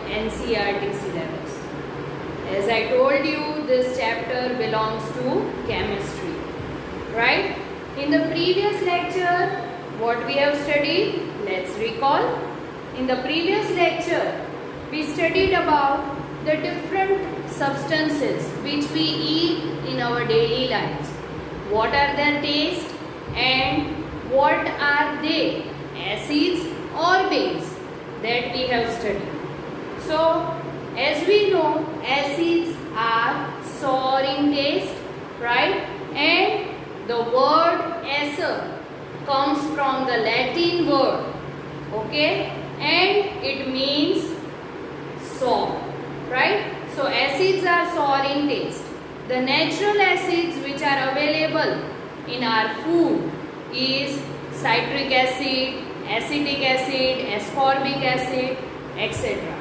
NCERT syllabus. As I told you, this chapter belongs to chemistry, right? In the previous lecture, what we have studied? Let's recall. In the previous lecture, we studied about the different substances which we eat in our daily lives. What are their taste and what are they? Acids or base? That we have studied. So, as we know, acids are sour in taste, right? And the word acer comes from the Latin word, okay? And it means sour, right? So, acids are sour in taste. The natural acids which are available in our food is citric acid, acetic acid, ascorbic acid, etc.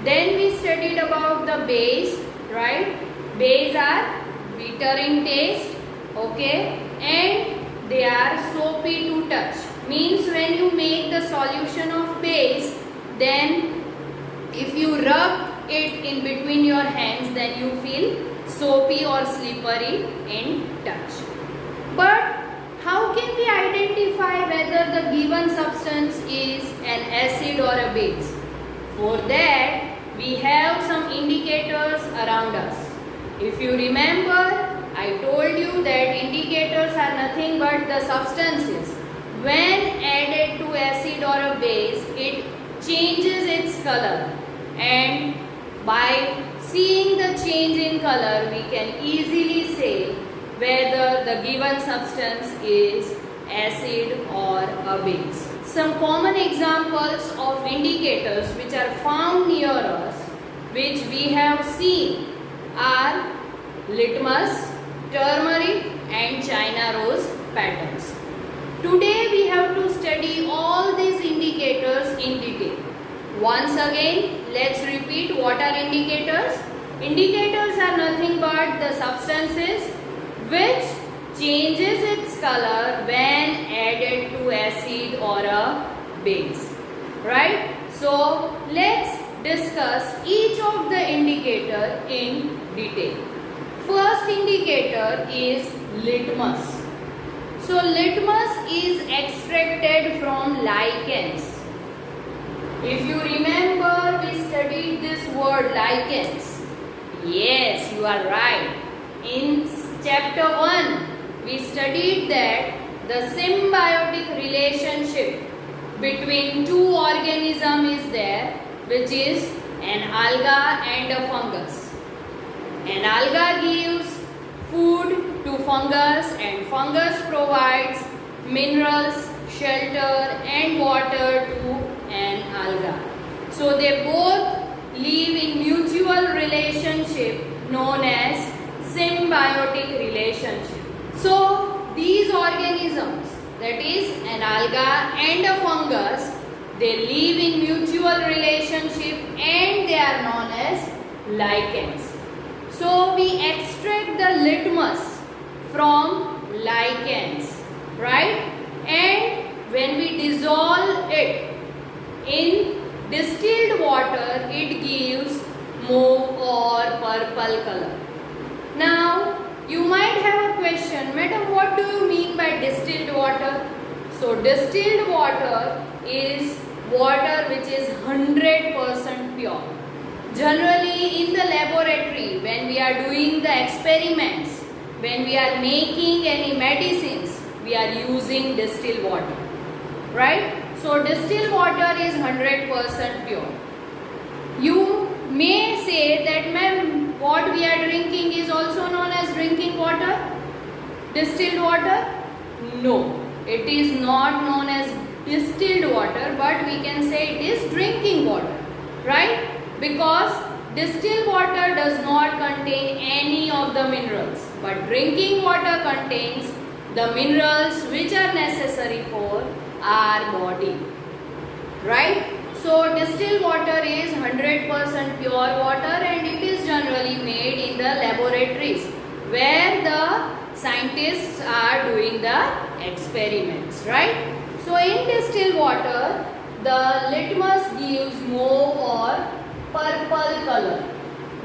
Then we studied about the base, right? Base are bitter in taste, okay? And they are soapy to touch. Means when you make the solution of base, then if you rub it in between your hands, then you feel soapy or slippery in touch. But how can we identify whether the given substance is an acid or a base? For that, we have some indicators around us. If you remember, I told you that indicators are nothing but the substances. When added to acid or a base, it changes its color. And by seeing the change in color, we can easily say whether the given substance is acid or a base. Some common examples of indicators which are found near us, which we have seen, are litmus, turmeric and China rose patterns. Today we have to study all these indicators in detail. Once again, let's repeat what are indicators. Indicators are nothing but the substances which changes its color when added to acid or a base, right? So let's discuss each of the indicator in detail. First indicator is litmus. So litmus is extracted from lichens. If you remember, we studied this word lichens. Yes, you are right. In chapter 1, we studied that the symbiotic relationship between two organisms is there, which is an alga and a fungus. An alga gives food to fungus and fungus provides minerals, shelter and water to an alga. So they both live in mutual relationship known as symbiotic relationship. So these organisms, that is an alga and a fungus, they live in mutual relationship and they are known as lichens. So we extract the litmus from lichens, right? And when we dissolve it in distilled water, it gives mauve or purple color. Now, you might have a question, Madam, what do you mean by distilled water? So, distilled water is water which is 100% pure. Generally, in the laboratory, when we are doing the experiments, when we are making any medicines, we are using distilled water, right? So, distilled water is 100% pure. You may say that, ma'am, what we are drinking is also known as drinking water, distilled water? No, it is not known as distilled water, but we can say it is drinking water, right? Because distilled water does not contain any of the minerals, but drinking water contains the minerals which are necessary for our body, right? So distilled water is 100% pure water and it is generally made in the laboratories where the scientists are doing the experiments, right? So in distilled water, the litmus gives mauve or color,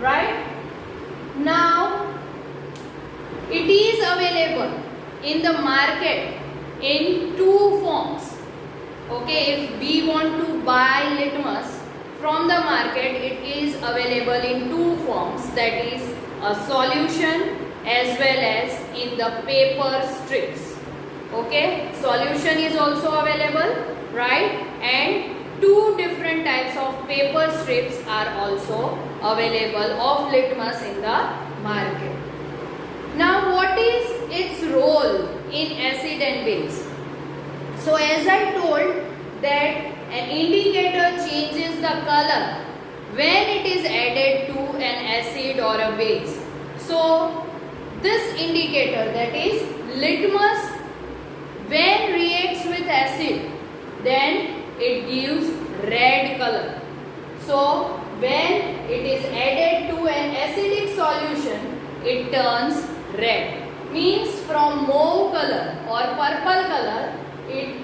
right? Now it is available in the market in two forms. Okay, if we want to buy litmus from the market, it is available in two forms, that is a solution as well as in the paper strips. Okay, solution is also available, right? And two different types of paper strips are also available of litmus in the market. Now what is its role in acid and base? So as I told that an indicator changes the color when it is added to an acid or a base. So this indicator, that is litmus, when reacts with acid, then it gives red color. So when it is added to an acidic solution, it turns red. Means from mauve color or purple color, it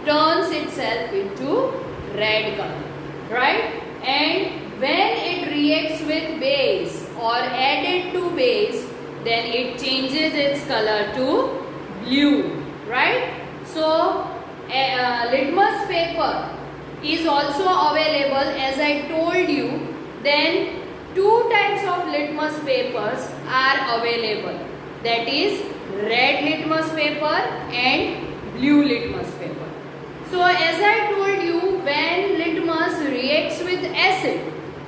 turns itself into red color, right? And when it reacts with base or added to base, then it changes its color to blue, right? So litmus paper is also available, as I told you. Then two types of litmus papers are available, that is red litmus paper and blue litmus paper. So as I told you, when litmus reacts with acid,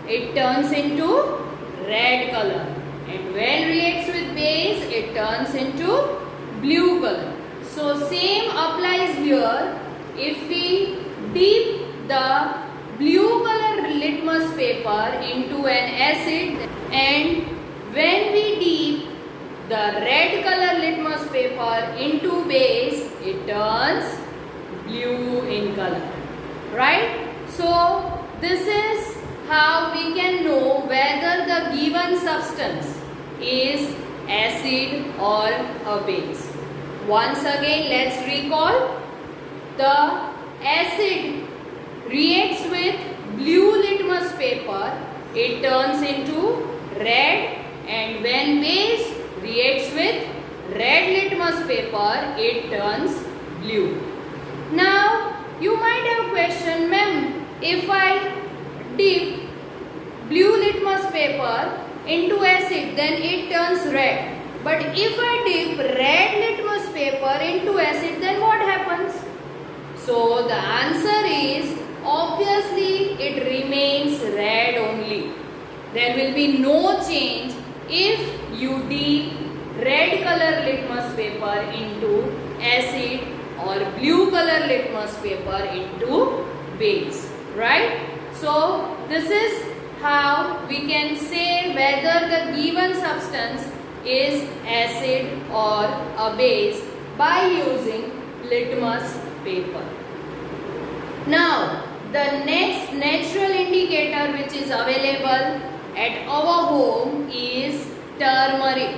it turns into red color, and when reacts with base, it turns into blue color. So same applies here. If we dip the blue color litmus paper into an acid, and when we dip the red color litmus paper into base, it turns blue in color, right? So this is how we can know whether the given substance is acid or a base. Once again, let's recall. The acid reacts with blue litmus paper, it turns into red, and when base reacts with red litmus paper, it turns blue. Now you might have question, ma'am, if I dip blue litmus paper into acid, then it turns red. But if I dip red litmus paper into acid, then what happens? So the answer is, obviously it remains red only. There will be no change if you dip red color litmus paper into acid or blue color litmus paper into base, right? So this is how we can say whether the given substance is acid or a base by using litmus paper. Now the next natural indicator which is available at our home is turmeric,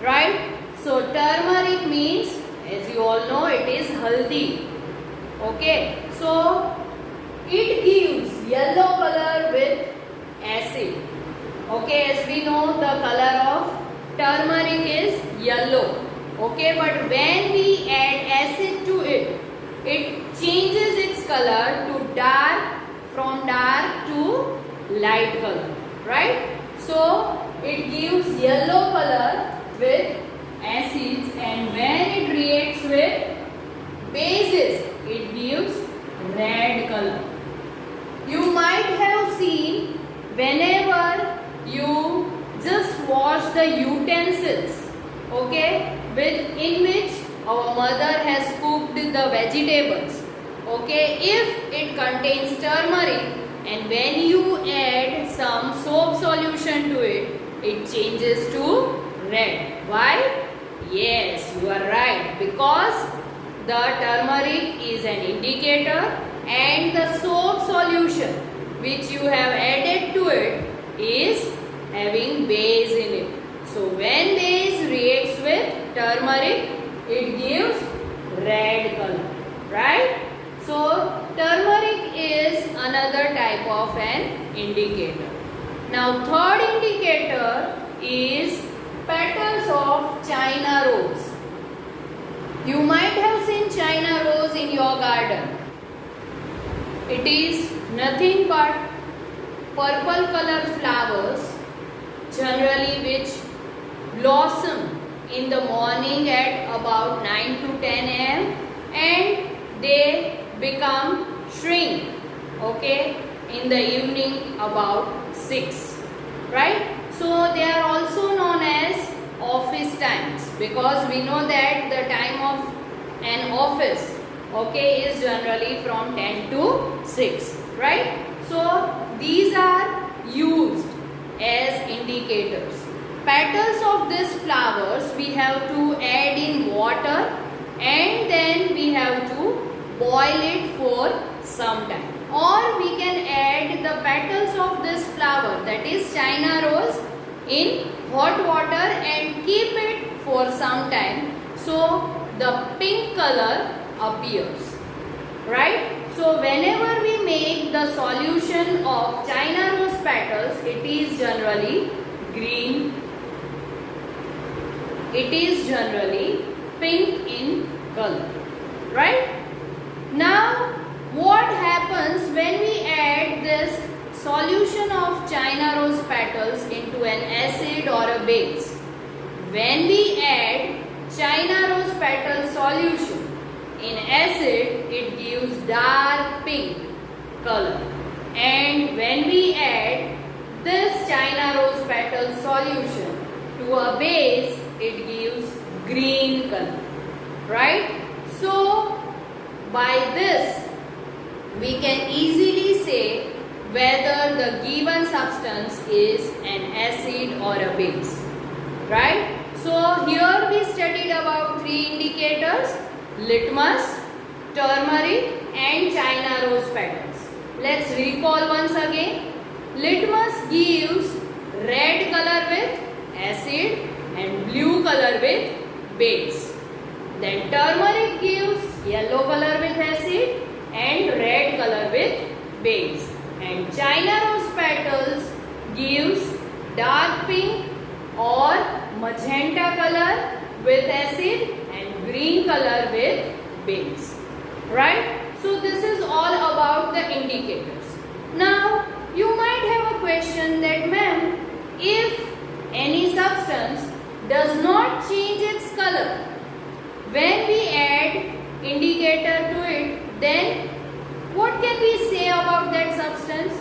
right? So turmeric means, as you all know, it is haldi. Okay, so it gives yellow color with acid. Okay, as we know, the color of turmeric is yellow. Okay, but when we add acid to it, it changes its color to dark, from dark to light color, right? So it gives yellow color with acids, and when it reacts with bases, it gives red color. You might have seen whenever you just wash the utensils, okay, in which our mother has cooked the vegetables, okay, if it contains turmeric and when you add some soap solution to it, it changes to red. Why? Yes, you are right, because the turmeric is an indicator and the soap solution which you have added to it is having base in it. So when base reacts with turmeric, it gives red color, right? So turmeric is another type of an indicator. Now third indicator is petals of China rose. You might have seen China rose in your garden. It is nothing but purple color flowers, generally which blossom in the morning at about 9 to 10 am and they become shrink, okay, in the evening about 6, right? So they are also known as office times, because we know that the time of an office, okay, is generally from 10 to 6, right? So these are used as indicators. Petals of these flowers we have to add in water and then we have to boil it for some time. Or we can add the petals of this flower, that is China rose, in hot water and keep it for some time so the pink color appears, right? So whenever we make the solution of China rose petals, it is generally green. It is generally pink in color, right? Now what happens when we add this solution of China rose petals into an acid or a base? When we add China rose petal solution in acid, it gives dark pink color, and when we add this China rose petal solution to a base, it gives green color, right? So by this we can easily say whether the given substance is an acid or a base, right? So here we studied about 3 indicators: litmus, turmeric and China rose petals. Let's recall once again. Litmus gives red color with acid and blue color with base. Then turmeric gives yellow color with acid and red color with base. And China rose petals gives dark pink or magenta color with acid and green color with base, right? So this is all about the indicators. Now you might have a question that, ma'am, if any substance does not change its color when we add indicator to it, then what can we say about that substance?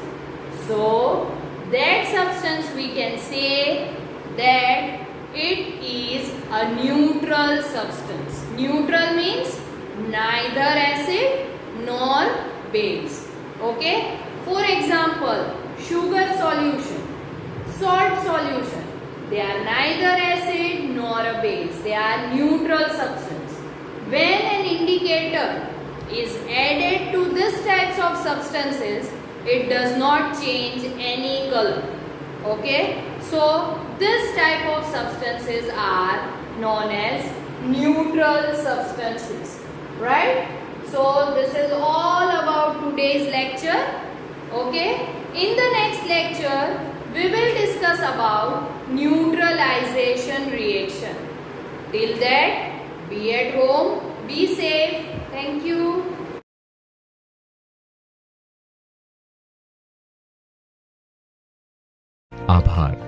So that substance we can say that it is a neutral substance. Neutral means neither acid nor base, okay? For example, sugar solution, salt solution, they are neither acid nor a base. They are neutral substance. When an indicator is added to this types of substances, it does not change any color, okay? So this type of substances are known as neutral substances, right? So this is all about today's lecture, okay? In the next lecture we will discuss about neutralization reaction. Till that, be at home, be safe. Thank you. आभार।